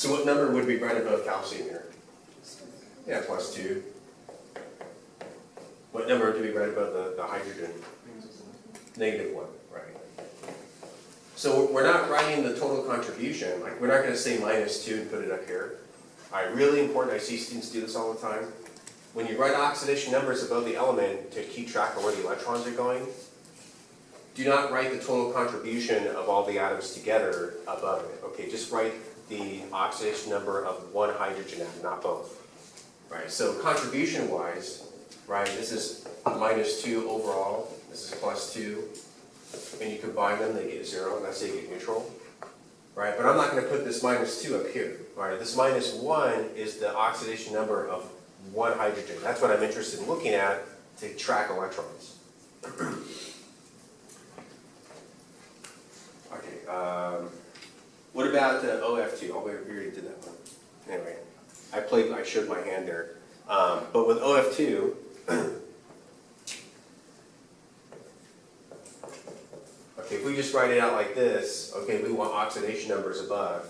So what number would be right above calcium here? Yeah, +2. What number would be right above the hydrogen? -1, right. So we're not writing the total contribution. Like, we're not going to say -2 and put it up here. All right, really important. I see students do this all the time. When you write oxidation numbers above the element to keep track of where the electrons are going, do not write the total contribution of all the atoms together above it. Okay, just write the oxidation number of one hydrogen atom, not both. Right, so contribution-wise, right, this is -2 overall, this is +2, and you combine them, they get 0, and that's how you get neutral. Right, but I'm not going to put this -2 up here. Right, this -1 is the oxidation number of one hydrogen. That's what I'm interested in looking at to track electrons. Okay, what about OF2? Oh, we already did that one. Anyway, I showed my hand there. But with OF2, okay, if we just write it out like this, okay, we want oxidation numbers above,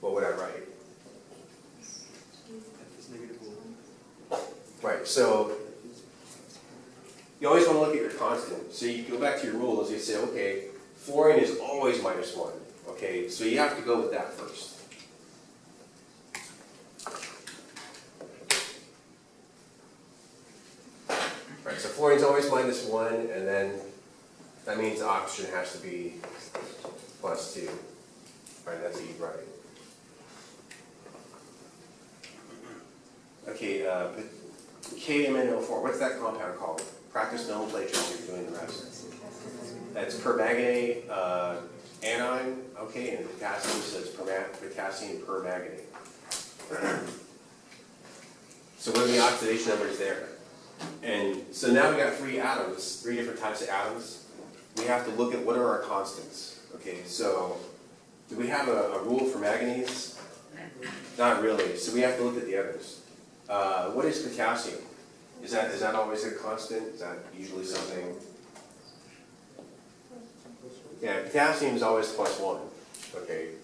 what would I write? Right, so you always want to look at your constant. So you go back to your rules, you say, okay, fluorine is always -1. Okay, so you have to go with that first. Right, so fluorine's always -1, and then that means oxygen has to be +2. Right, that's what you write. Okay, KMnO4, what's that compound called? Practice nomenclature as you're doing the rest. That's permanganate anion, okay, and potassium says potassium permanganate. So what are the oxidation numbers there? And so now we got three different types of atoms. We have to look at what are our constants. Okay, so do we have a rule for manganese? Not really, so we have to look at the others. What is potassium? Is that always a constant? Is that usually something? Yeah, potassium is always +1. Okay,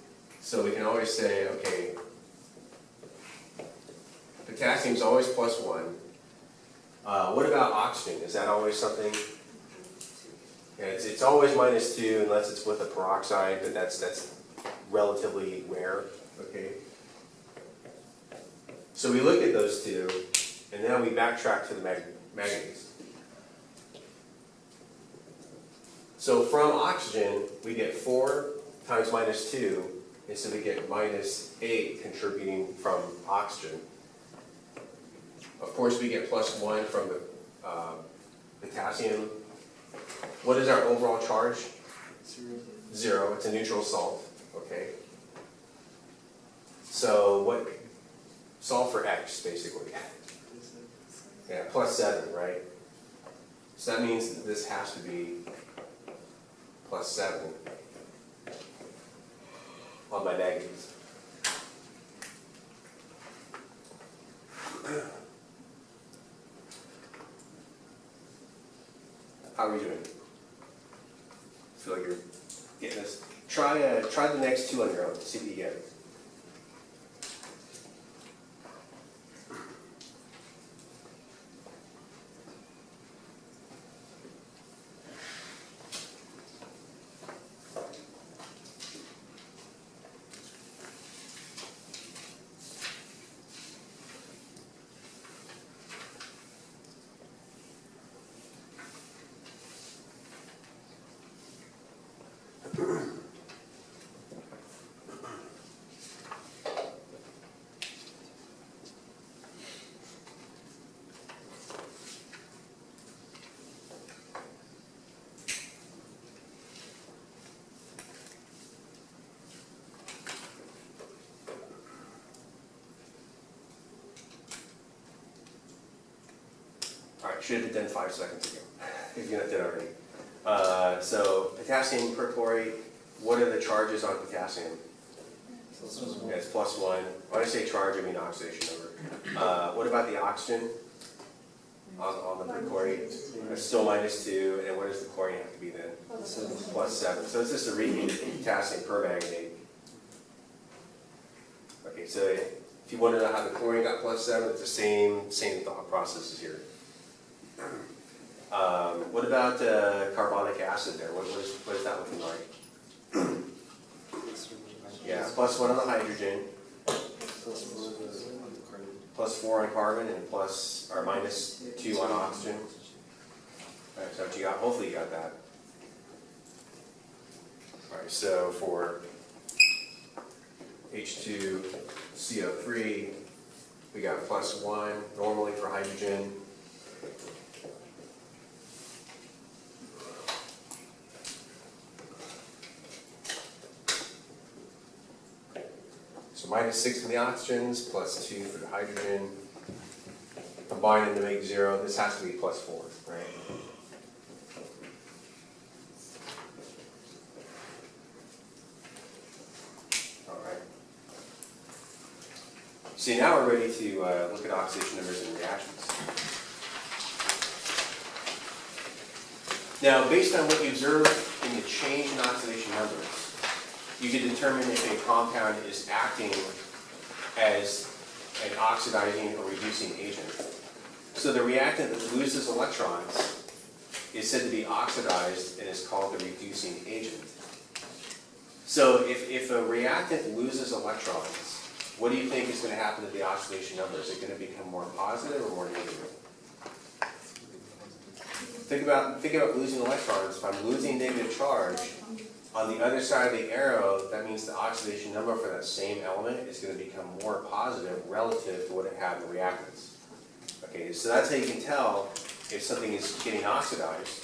so we can always say, okay, potassium is always +1. What about oxygen? Is that always something? Yeah, it's always -2 unless it's with a peroxide, but that's relatively rare. Okay. So we look at those two, and then we backtrack to the manganese. So from oxygen, we get 4 times -2, and so we get -8 contributing from oxygen. Of course, we get +1 from the potassium. What is our overall charge? 0. It's a neutral salt. Okay. So what? Solve for X, basically. Yeah, +7, right? So that means that this has to be +7 on my negatives. How are we doing? Feel like you're getting this? Try the next two on your own. See what you get. Should have done 5 seconds ago, if you're not dead already. So potassium perchlorate, what are the charges on potassium? Yeah, it's +1. When I say charge, I mean oxidation number. What about the oxygen on the perchlorate? It's still -2, and what does the chlorine have to be then? +7. So it's just a reheated potassium permanganate. Okay, Okay, so if you want to know how the chlorine got +7, it's the same thought processes here. What about carbonic acid there? What is that looking like? Yeah, +1 on the hydrogen, +4 on carbon, and -2 on oxygen. All right, so what you got, hopefully you got that. All right, so for H2CO3, we got +1 normally for hydrogen. So -6 for the oxygens, +2 for the hydrogen. Combine them to make 0. This has to be +4, right? All right. So now we're ready to look at oxidation numbers and reactions. Now, based on what you observe in the change in oxidation numbers, you can determine if a compound is acting as an oxidizing or reducing agent. So the reactant that loses electrons is said to be oxidized and is called the reducing agent. So if a reactant loses electrons, what do you think is going to happen to the oxidation number? Is it going to become more positive or more negative? Think about losing electrons. If I'm losing negative charge, on the other side of the arrow, that means the oxidation number for that same element is going to become more positive relative to what it had in the reactants. Okay, so that's how you can tell if something is getting oxidized.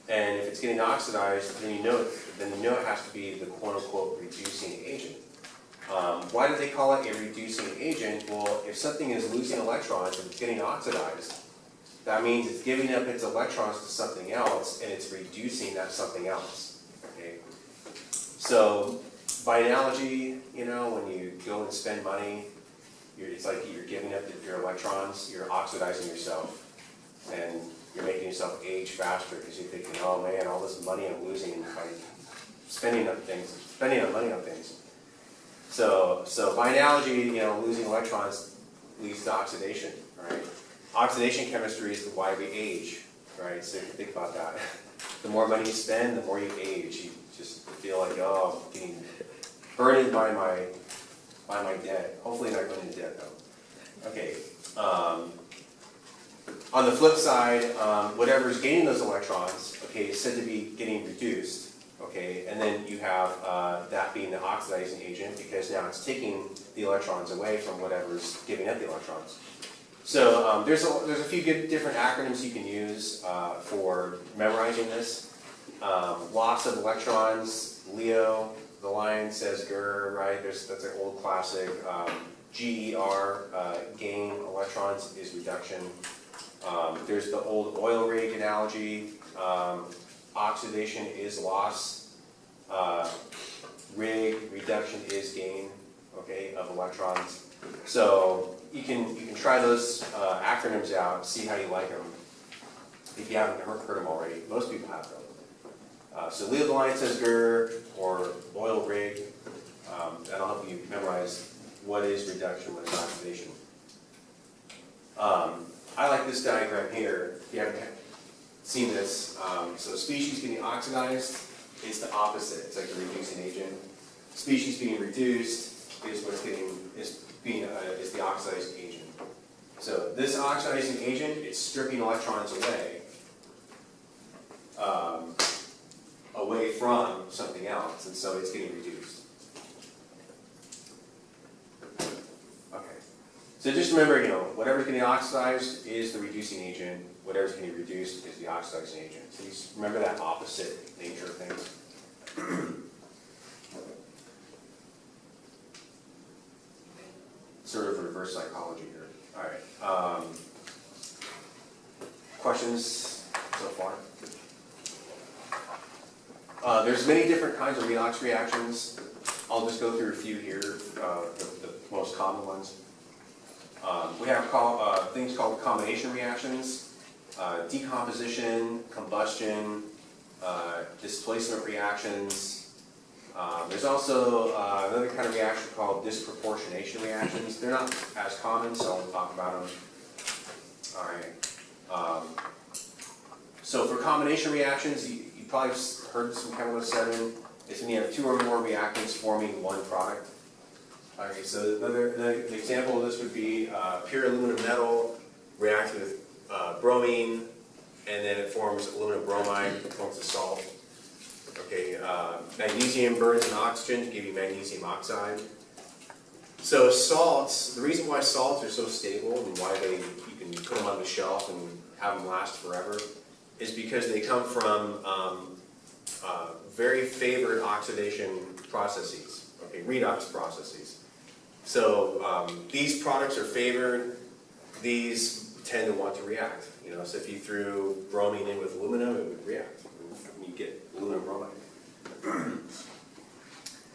And if it's getting oxidized, then you know it has to be the quote-unquote reducing agent. Why do they call it a reducing agent? Well, if something is losing electrons and it's getting oxidized, that means it's giving up its electrons to something else and it's reducing that something else. Okay? So, by analogy, you know, when you go and spend money, it's like you're giving up your electrons, you're oxidizing yourself, and you're making yourself age faster because you're thinking, oh man, all this money I'm losing by spending on money on things. So by analogy, you know, losing electrons leads to oxidation, right? Oxidation chemistry is why we age, right? So if you think about that, the more money you spend, the more you age. You just feel like, oh, I'm getting burdened by my debt. Hopefully not going into debt though. Okay. On the flip side, whatever's gaining those electrons, okay, is said to be getting reduced. Okay, and then you have that being the oxidizing agent because now it's taking the electrons away from whatever's giving up the electrons. So there's a few good different acronyms you can use for memorizing this. Loss of electrons, LEO, the line says GER, right? That's an old classic. GER, gain electrons is reduction. There's the old oil rig analogy. Oxidation is loss. Rig, reduction is gain, okay, of electrons. So you can try those acronyms out, see how you like them. If you haven't heard them already, most people have them. So LEO, the line says GER, or oil rig. That'll help you memorize what is reduction, what is oxidation. I like this diagram here. If you haven't seen this, so species getting oxidized, it's the opposite. It's like the reducing agent. Species being reduced is the oxidizing agent. So this oxidizing agent, it's stripping electrons away from something else, and so it's getting reduced. Okay. So just remember, you know, whatever's getting oxidized is the reducing agent. Whatever's getting reduced is the oxidizing agent. So just remember that opposite nature of things. Sort of reverse psychology here. All right. Questions so far? There's many different kinds of redox reactions. I'll just go through a few here, the most common ones. We have things called combination reactions, decomposition, combustion, displacement reactions, There's also another kind of reaction called disproportionation reactions. They're not as common, so I'll talk about them. All right. So for combination reactions, you probably heard some chemical 7. It's when you have 2 or more reactants forming one product. Okay, so another example of this would be pure aluminum metal reacts with bromine, and then it forms aluminum bromide, it forms a salt. Okay, magnesium burns in oxygen to give you magnesium oxide. So salts, the reason why salts are so stable and why you can put them on the shelf and have them last forever is because they come from very favored oxidation processes, okay, redox processes. So these products are favored, these tend to want to react. You know, so if you threw bromine in with aluminum, it would react. You get aluminum bromide.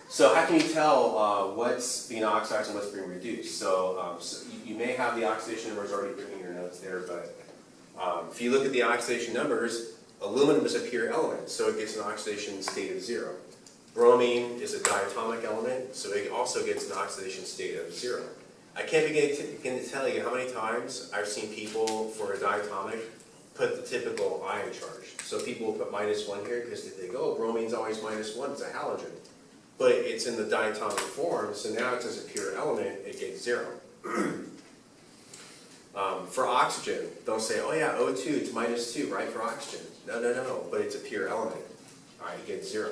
So how can you tell what's being oxidized and what's being reduced? So, you may have the oxidation numbers already written in your notes there, but if you look at the oxidation numbers, aluminum is a pure element, so it gets an oxidation state of 0. Bromine is a diatomic element, so it also gets an oxidation state of 0. I can't begin to tell you how many times I've seen people for a diatomic put the typical ion charge. So people will put -1 here because they think, oh, bromine's always -1, it's a halogen. But it's in the diatomic form, so now it's as a pure element, it gets 0. For oxygen, they'll say, oh yeah, O2, it's -2, right, for oxygen. No, but it's a pure element. All right, it gets 0.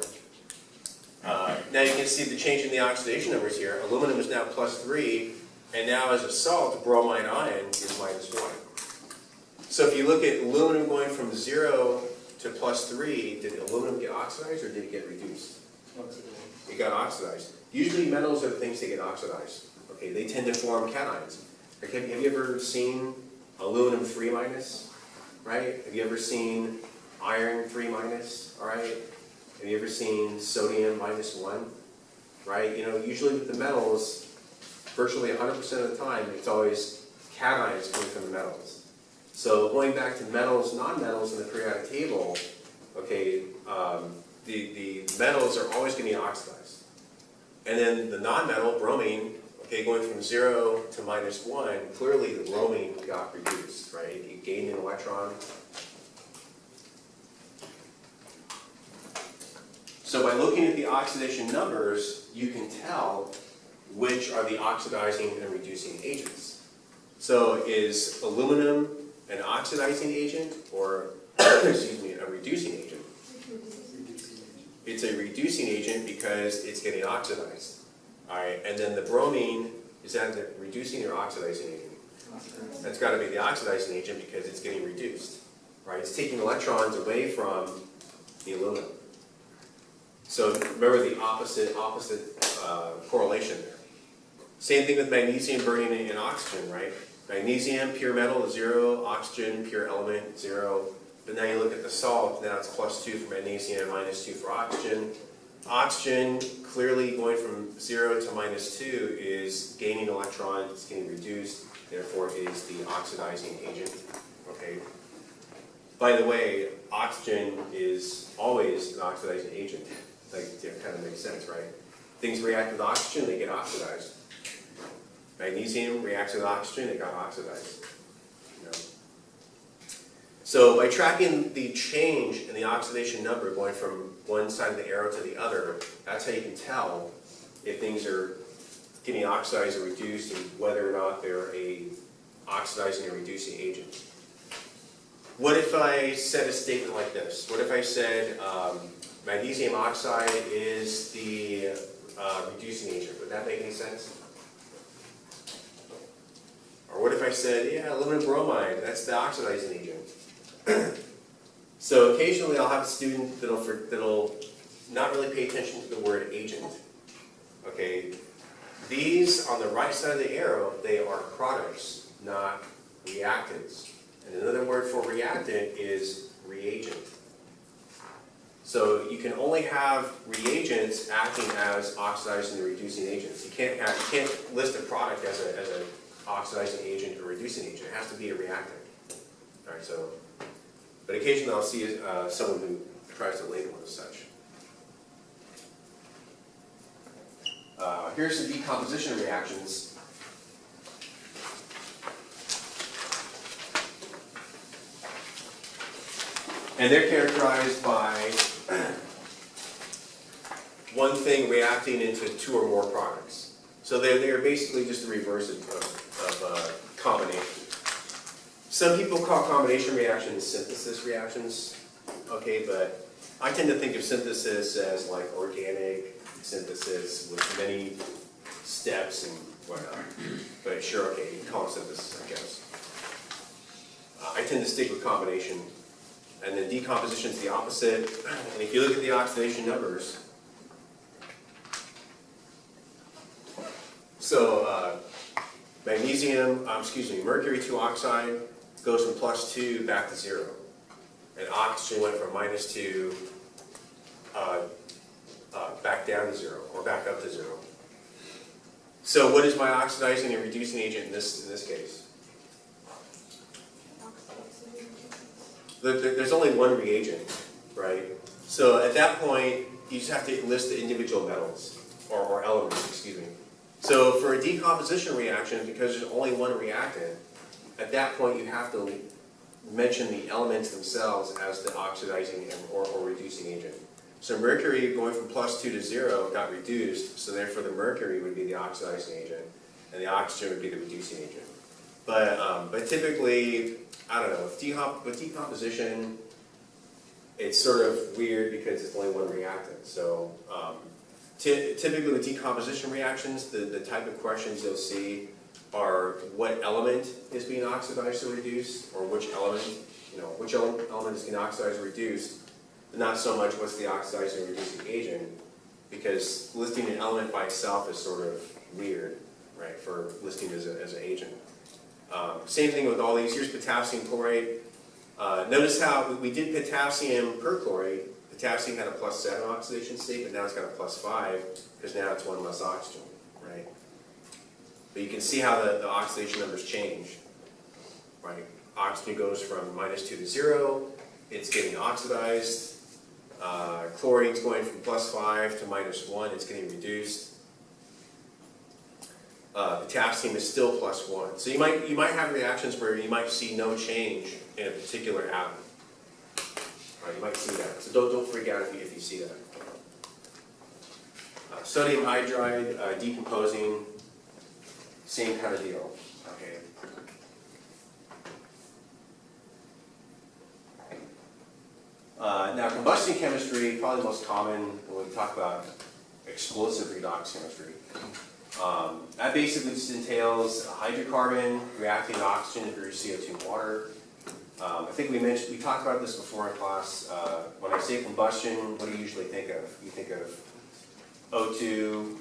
Now you can see the change in the oxidation numbers here. Aluminum is now +3, and now as a salt, the bromide ion is -1. So if you look at aluminum going from 0 to +3, did aluminum get oxidized or did it get reduced? It got oxidized. Usually metals are the things that get oxidized. Okay, they tend to form cations. Okay, have you ever seen aluminum 3-, right? Have you ever seen iron 3-, all right? Have you ever seen sodium -1, right? You know, usually with the metals, virtually 100% of the time, it's always cations coming from the metals. So going back to metals, non-metals in the periodic table, okay, the metals are always going to be oxidized. And then the non-metal, bromine, okay, going from 0 to -1, clearly the bromine got reduced, right? It gained an electron. So by looking at the oxidation numbers, you can tell which are the oxidizing and reducing agents. So is aluminum an oxidizing agent or, excuse me, a reducing agent? It's a reducing agent because it's getting oxidized. All right, and then the bromine, is that the reducing or oxidizing agent? That's got to be the oxidizing agent because it's getting reduced. Right, it's taking electrons away from the aluminum. So remember the opposite correlation there. Same thing with magnesium burning in oxygen, right? Magnesium, pure metal, 0. Oxygen, pure element, 0. But now you look at the salt, now it's +2 for magnesium, -2 for oxygen. Oxygen, clearly going from 0 to -2 is gaining electrons, it's getting reduced, therefore it is the oxidizing agent. Okay. By the way, oxygen is always an oxidizing agent. Like, it kind of makes sense, right? Things react with oxygen, they get oxidized. Magnesium reacts with oxygen, it got oxidized. You know? So by tracking the change in the oxidation number going from one side of the arrow to the other, that's how you can tell if things are getting oxidized or reduced and whether or not they're a oxidizing or reducing agent. What if I said a statement like this? What if I said magnesium oxide is the reducing agent? Would that make any sense? Or what if I said, yeah, aluminum bromide, that's the oxidizing agent? So occasionally I'll have a student that'll not really pay attention to the word agent. Okay, these on the right side of the arrow, they are products, not reactants. And another word for reactant is reagent. So you can only have reagents acting as oxidizing and reducing agents. You can't list a product as an oxidizing agent or reducing agent. It has to be a reactant. All right, so, but occasionally I'll see someone who tries to label it as such. Here's some decomposition reactions. And they're characterized by one thing reacting into two or more products. So they're basically just the reverse of combination. Some people call combination reactions synthesis reactions, okay, but I tend to think of synthesis as like organic synthesis with many steps and whatnot. But sure, okay, you can call it synthesis, I guess. I tend to stick with combination. And then decomposition is the opposite. And if you look at the oxidation numbers, so mercury 2 oxide goes from +2 back to 0. And oxygen went from -2 back down to 0, or back up to 0. So what is my oxidizing and reducing agent in this case? There's only one reagent, right? So at that point, you just have to list the individual metals, or elements, excuse me. So for a decomposition reaction, because there's only one reactant, at that point you have to mention the elements themselves as the oxidizing or reducing agent. So mercury going from +2 to 0 got reduced, so therefore the mercury would be the oxidizing agent, and the oxygen would be the reducing agent. But typically, I don't know, with decomposition, it's sort of weird because it's only one reactant. So typically with decomposition reactions, the type of questions you'll see are what element is being oxidized or reduced, or which element is being oxidized or reduced, not so much what's the oxidizing or reducing agent, because listing an element by itself is sort of weird, right, for listing as an agent. Same thing with all these. Here's potassium chlorate. Notice how we did potassium perchlorate. Potassium had a +7 oxidation state, but now it's got a +5 because now it's one less oxygen, right? But you can see how the oxidation numbers change, right? Oxygen goes from -2 to 0. It's getting oxidized. Chlorine's going from +5 to -1. It's getting reduced. Potassium is still +1. So you might have reactions where you might see no change in a particular atom. Right, you might see that. So don't freak out if you see that. Sodium hydride decomposing, same kind of deal. Okay. Now combustion chemistry, probably the most common when we talk about explosive redox chemistry. That basically just entails a hydrocarbon reacting to oxygen to produce CO2 and water. I think we talked about this before in class. When I say combustion, what do you usually think of? You think of O2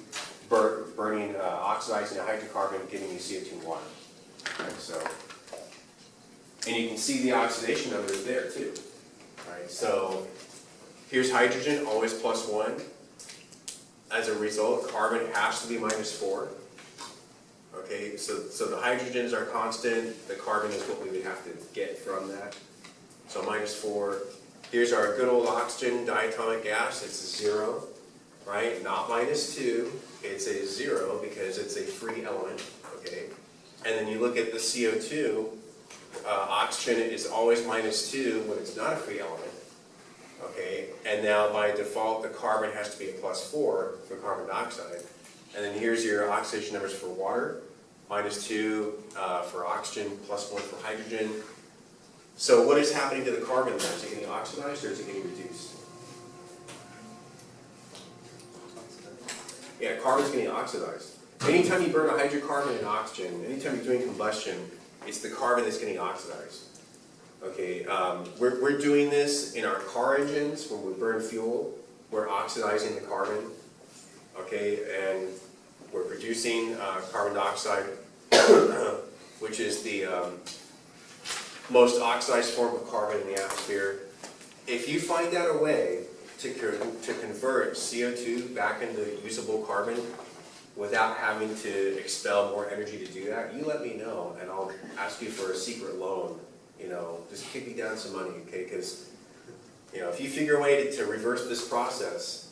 burning, oxidizing a hydrocarbon, giving you CO2 and water. Right, so, and you can see the oxidation numbers there too. Right, so here's hydrogen, always +1. As a result, carbon has to be -4. Okay, so the hydrogens are constant, the carbon is what we would have to get from that. So -4. Here's our good old oxygen diatomic gas, it's a 0, right? Not -2, it's a 0 because it's a free element, okay? And then you look at the CO2, oxygen is always -2 when it's not a free element. Okay, and now by default the carbon has to be a +4 for carbon dioxide. And then here's your oxidation numbers for water, -2 for oxygen, +1 for hydrogen. So what is happening to the carbon there? Is it getting oxidized or is it getting reduced? Yeah, carbon's getting oxidized. Anytime you burn a hydrocarbon and oxygen, anytime you're doing combustion, it's the carbon that's getting oxidized. Okay, we're doing this in our car engines when we burn fuel. We're oxidizing the carbon, okay, and we're producing carbon dioxide, which is the most oxidized form of carbon in the atmosphere. If you find out a way to convert CO2 back into usable carbon without having to expel more energy to do that, you let me know, and I'll ask you for a secret loan. You know, just kick me down some money, okay? Because, you know, if you figure a way to reverse this process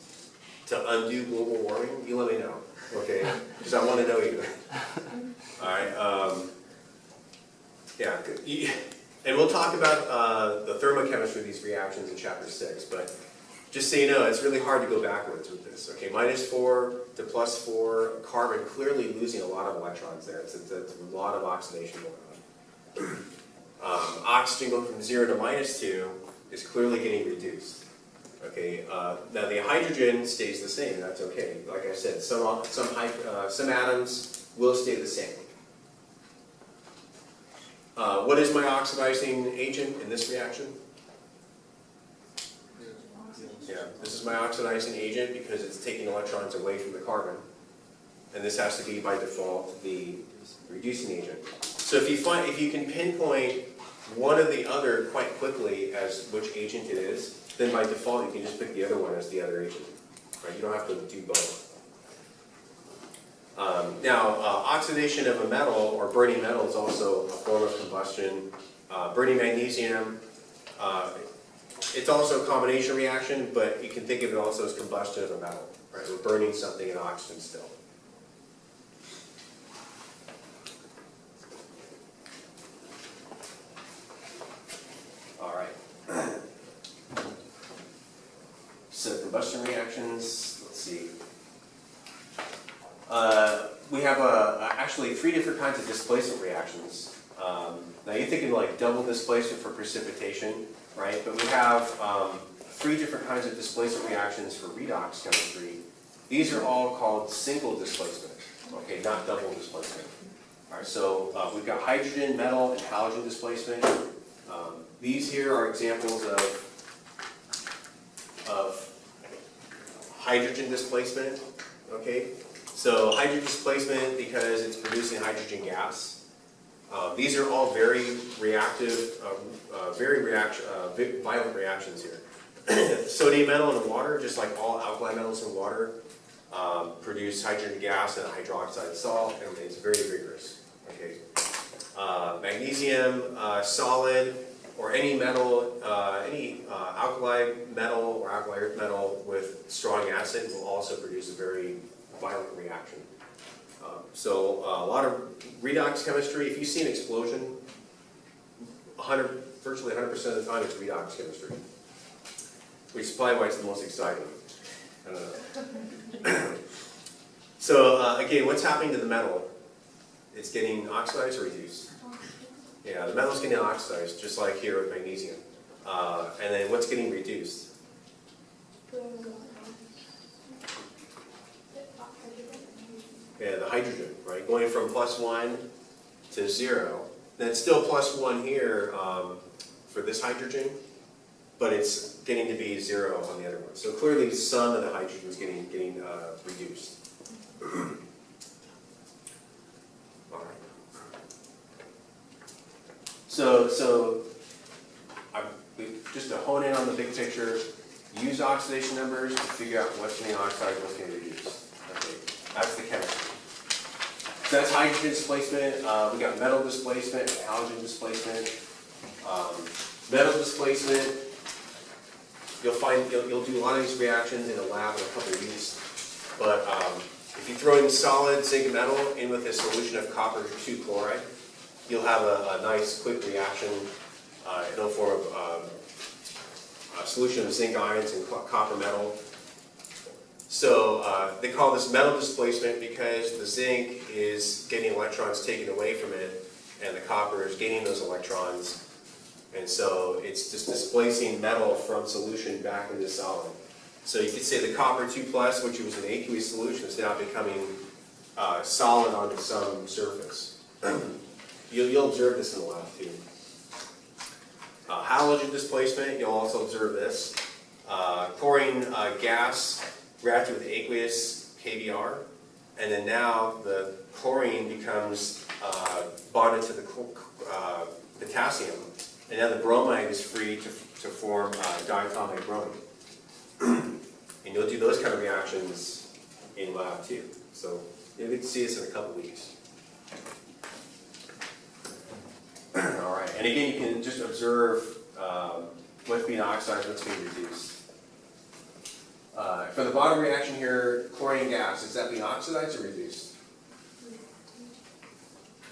to undo global warming, you let me know, okay? Because I want to know you. All right. Yeah. And we'll talk about the thermochemistry of these reactions in chapter 6, but just so you know, it's really hard to go backwards with this. Okay, -4 to +4, carbon clearly losing a lot of electrons there. It's a lot of oxidation going on. Oxygen going from 0 to -2 is clearly getting reduced. Okay, now the hydrogen stays the same. That's okay. Like I said, some atoms will stay the same. What is my oxidizing agent in this reaction? Yeah, this is my oxidizing agent because it's taking electrons away from the carbon. And this has to be, by default, the reducing agent. So if you can pinpoint one or the other quite quickly as which agent it is, then by default you can just pick the other one as the other agent. Right? You don't have to do both. Oxidation of a metal or burning metal is also a form of combustion. Burning magnesium, it's also a combination reaction, but you can think of it also as combustion of a metal. Right? We're burning something in oxygen still. All right. So combustion reactions, let's see. We have actually 3 different kinds of displacement reactions. Now you're thinking like double displacement for precipitation, right? But we have 3 different kinds of displacement reactions for redox chemistry. These are all called single displacement, okay, not double displacement. All right, so we've got hydrogen, metal, and halogen displacement. These here are examples of hydrogen displacement, okay? So hydrogen displacement because it's producing hydrogen gas. These are all very reactive, violent reactions here. Sodium metal and water, just like all alkali metals in water, produce hydrogen gas and a hydroxide salt, and it's very vigorous. Okay. Magnesium, solid, or any metal, any alkali metal or alkali earth metal with strong acid will also produce a very violent reaction. So a lot of redox chemistry, if you see an explosion, virtually 100% of the time it's redox chemistry, which is probably why it's the most exciting. I don't know. So again, what's happening to the metal? It's getting oxidized or reduced? Yeah, the metal's getting oxidized, just like here with magnesium. And then what's getting reduced? Yeah, the hydrogen, right? Going from +1 to 0. Then it's still +1 here for this hydrogen, but it's getting to be 0 on the other one. So clearly some of the hydrogen is getting reduced. All right. So just to hone in on the big picture, use oxidation numbers to figure out what's getting oxidized and what's getting reduced. Okay, that's the chemistry. So that's hydrogen displacement. We got metal displacement, halogen displacement. Metal displacement, you'll do a lot of these reactions in a lab in a couple of weeks. But if you throw in solid zinc metal in with a solution of copper 2 chloride, you'll have a nice quick reaction in the form of a solution of zinc ions and copper metal. So they call this metal displacement because the zinc is getting electrons taken away from it and the copper is gaining those electrons. And so it's just displacing metal from solution back into solid. So you could say the copper 2+, which was an aqueous solution, is now becoming solid onto some surface. You'll observe this in the lab too. Halogen displacement, you'll also observe this. Chlorine gas reacted with aqueous KBr, and then now the chlorine becomes bonded to the potassium, and now the bromide is free to form diatomic bromine. And you'll do those kind of reactions in lab too. So you'll get to see this in a couple weeks. All right, and again, you can just observe what's being oxidized, what's being reduced. For the bottom reaction here, chlorine gas, is that being oxidized or reduced?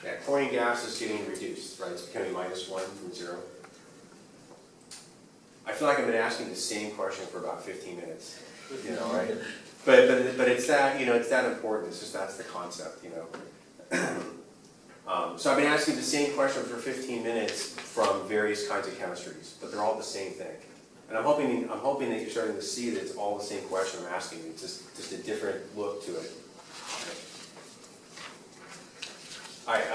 Yeah, chlorine gas is getting reduced, right? It's becoming -1 from 0. I feel like I've been asking the same question for about 15 minutes, you know, right? But it's that, you know, it's that important. It's just that's the concept, you know. So I've been asking the same question for 15 minutes from various kinds of chemistries, but they're all the same thing. And I'm hoping that you're starting to see that it's all the same question I'm asking you. It's just a different look to it. All right.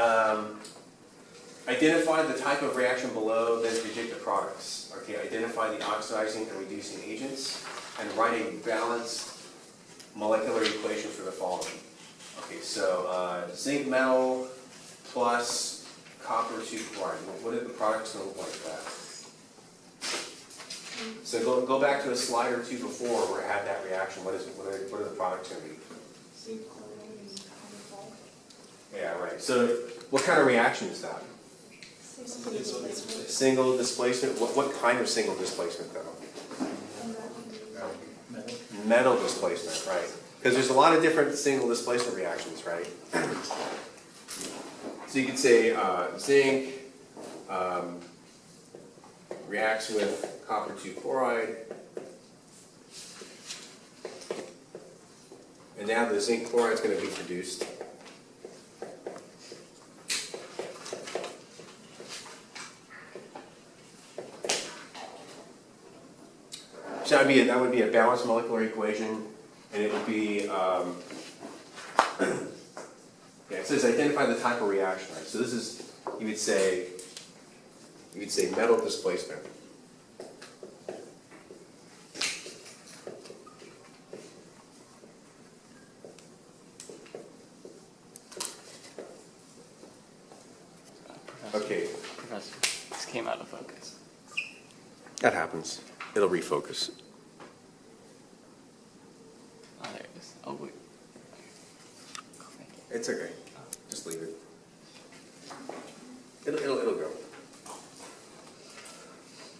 Identify the type of reaction below, then predict the products. Okay. Identify the oxidizing and reducing agents, and write a balanced molecular equation for the following. Okay. So zinc metal plus copper 2 chloride. What did the products look like that? So go back to a slide or two before where it had that reaction. What is it? What are the products going to be? Yeah, right. So what kind of reaction is that? Single displacement. What kind of single displacement though? Metal displacement, right? Because there's a lot of different single displacement reactions, right? So you could say zinc reacts with copper 2 chloride, and now the zinc chloride is going to be produced. So that would be a balanced molecular equation, and it would be yeah, it says identify the type of reaction, right? So this is, you would say metal displacement. Okay. Professor, this came out of focus. That happens. It'll refocus. Oh, there it is. Oh, wait. Thank you. It's okay. Just leave it. It'll go.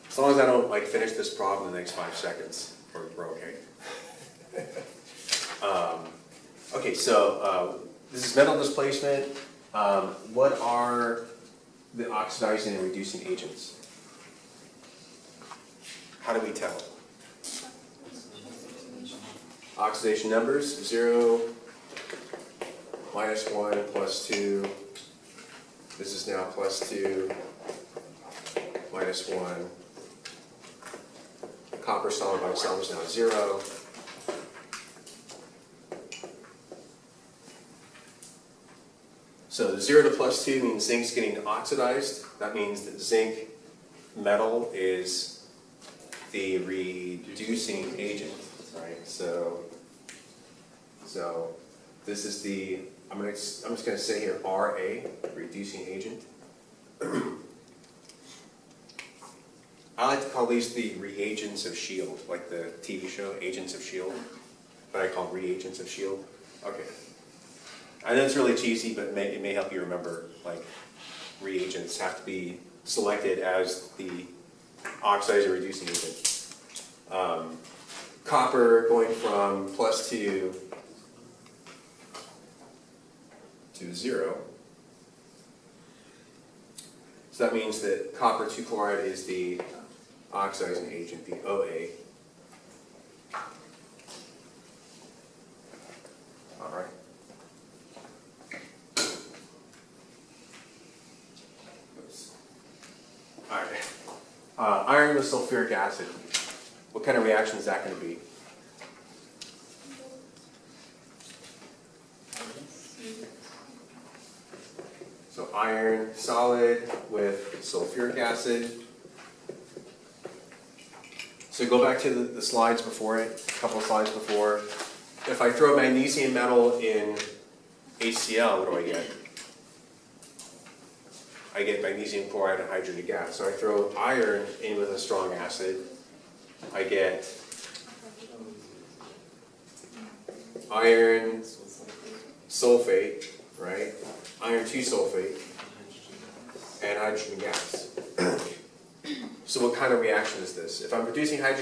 As long as I don't finish this problem in the next 5 seconds, we're okay. Okay, so this is metal displacement. What are the oxidizing and reducing agents? How do we tell? Oxidation numbers, 0, -1, +2. This is now +2, -1. Copper solid by itself is now 0. So 0 to +2 means zinc's getting oxidized. That means that zinc metal is the reducing agent, right? So this is the, I'm just going to say here Ra, reducing agent. I like to call these the reagents of S.H.I.E.L.D., like the TV show Agents of S.H.I.E.L.D., but I call reagents of S.H.I.E.L.D. Okay. I know it's really cheesy, but it may help you remember, reagents have to be selected as the oxidizer reducing agent. Copper going from +2 to 0. So that means that copper 2 chloride is the oxidizing agent, the OA. All right. Oops. All right. Iron with sulfuric acid. What kind of reaction is that going to be? So iron solid with sulfuric acid. So go back to the slides before it, a couple of slides before. If I throw magnesium metal in HCl, what do I get? I get magnesium chloride and hydrogen gas. So I throw iron in with a strong acid, I get iron sulfate, right? Iron 2 sulfate and hydrogen gas. So what kind of reaction is this? If I'm producing hydrogen